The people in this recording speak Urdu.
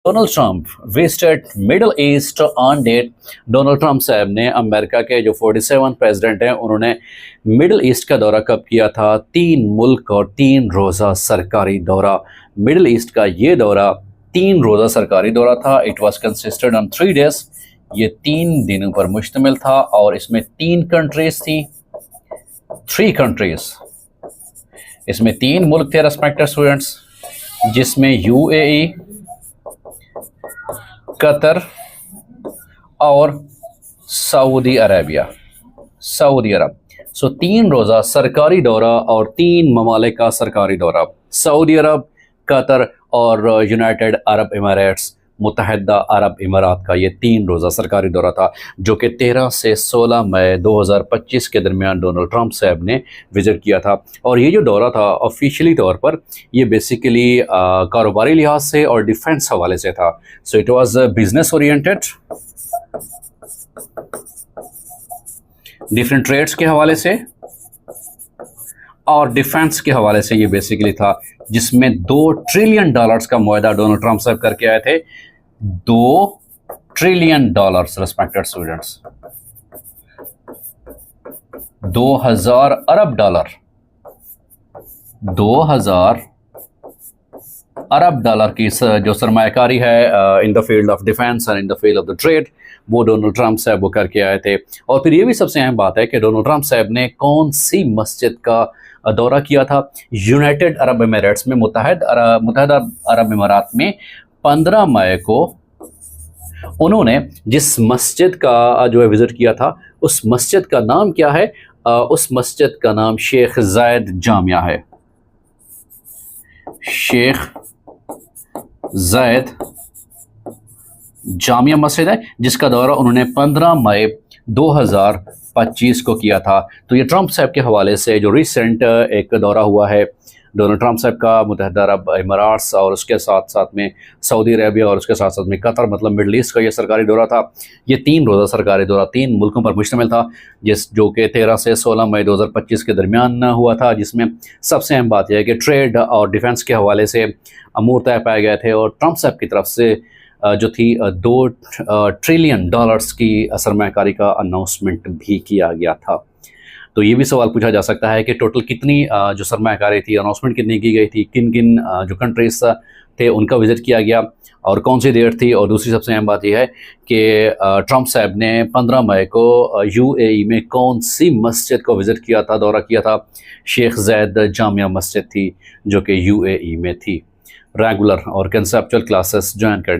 Donald Trump visited Middle East on date. Donald Trump صاحب نے امریکہ کے جو 47 پریزیڈنٹ ہیں انہوں نے مڈل ایسٹ کا دورہ کب کیا تھا؟ 3 ملک اور 3 روزہ سرکاری دورہ. مڈل ایسٹ کا یہ دورہ 3 روزہ سرکاری دورہ تھا. It was consisted on 3 days. یہ 3 دنوں پر مشتمل تھا اور اس میں 3 کنٹریز تھیں. 3 کنٹریز. اس میں 3 ملک تھے ریسپیکٹڈ اسٹوڈنٹس، جس میں UAE، قطر اور سعودی عربیہ. سعودی عرب. سو 3 روزہ سرکاری دورہ اور 3 ممالک کا سرکاری دورہ. سعودی عرب، قطر اور یونائٹڈ عرب اماراتس، متحدہ عرب امارات کا یہ 3 روزہ سرکاری دورہ تھا، جو کہ 13 سے 16 مئی 2025 کے درمیان ڈونلڈ ٹرمپ صاحب نے وزٹ کیا تھا. اور یہ جو دورہ تھا آفیشلی طور پر یہ بیسیکلی کاروباری لحاظ سے اور ڈیفنس حوالے سے تھا. So it was business oriented, different traits کے حوالے سے اور ڈیفنس کے حوالے سے یہ بیسیکلی تھا، جس میں $2 ٹریلین کا معاہدہ ڈونلڈ ٹرمپ صاحب کر کے آئے تھے. $2 ٹریلین ریسپیکٹڈ اسٹوڈنٹس. 2000 ارب ڈالر. 2000 ارب ڈالر کی جو سرمایہ کاری ہے in the field of defence اور in the field of the trade, وہ ڈونلڈ ٹرمپ صاحب وہ کر کے آئے تھے. اور پھر یہ بھی سب سے اہم بات ہے کہ ڈونلڈ ٹرمپ صاحب نے کون سی مسجد کا دورہ کیا تھا؟ یونائٹڈ عرب اماراتس میں، متحدہ عرب امارات میں 15 مئی کو انہوں نے جس مسجد کا جو ہے وزٹ کیا تھا، اس مسجد کا نام کیا ہے؟ اس مسجد کا نام شیخ زائد جامعہ ہے. شیخ زائد جامعہ مسجد ہے، جس کا دورہ انہوں نے 15 مئی 2025 کو کیا تھا. تو یہ ٹرمپ صاحب کے حوالے سے جو ریسنٹ ایک دورہ ہوا ہے ڈونلڈ ٹرمپ صاحب کا متحدہ عرب اماراتس اور اس کے ساتھ ساتھ میں سعودی عربیہ اور اس کے ساتھ ساتھ میں قطر، مطلب مڈل ایسٹ کا یہ سرکاری دورہ تھا. یہ 3 روزہ سرکاری دورہ 3 ملکوں پر مشتمل تھا، جو کہ 13 سے 16 مئی 2025 کے درمیان ہوا تھا، جس میں سب سے اہم بات یہ ہے کہ ٹریڈ اور ڈیفنس کے حوالے سے امور طے پائے گئے تھے. اور ٹرمپ صاحب کی طرف سے جو تھی $2 ٹریلین کی سرمایہ کاری کا اناؤنسمنٹ بھی کیا گیا تھا. تو یہ بھی سوال پوچھا جا سکتا ہے کہ ٹوٹل کتنی جو سرمایہ کاری تھی، اناؤنسمنٹ کتنی کی گئی تھی، کن کن جو کنٹریز تھے ان کا وزٹ کیا گیا اور کون سی ڈیٹ تھی. اور دوسری سب سے اہم بات یہ ہے کہ ٹرمپ صاحب نے 15 مئی کو UAE میں کون سی مسجد کو وزٹ کیا تھا، دورہ کیا تھا؟ شیخ زائد جامعہ مسجد تھی، جو کہ UAE میں تھی. ریگولر اور کنسیپچل کلاسز جوائن کر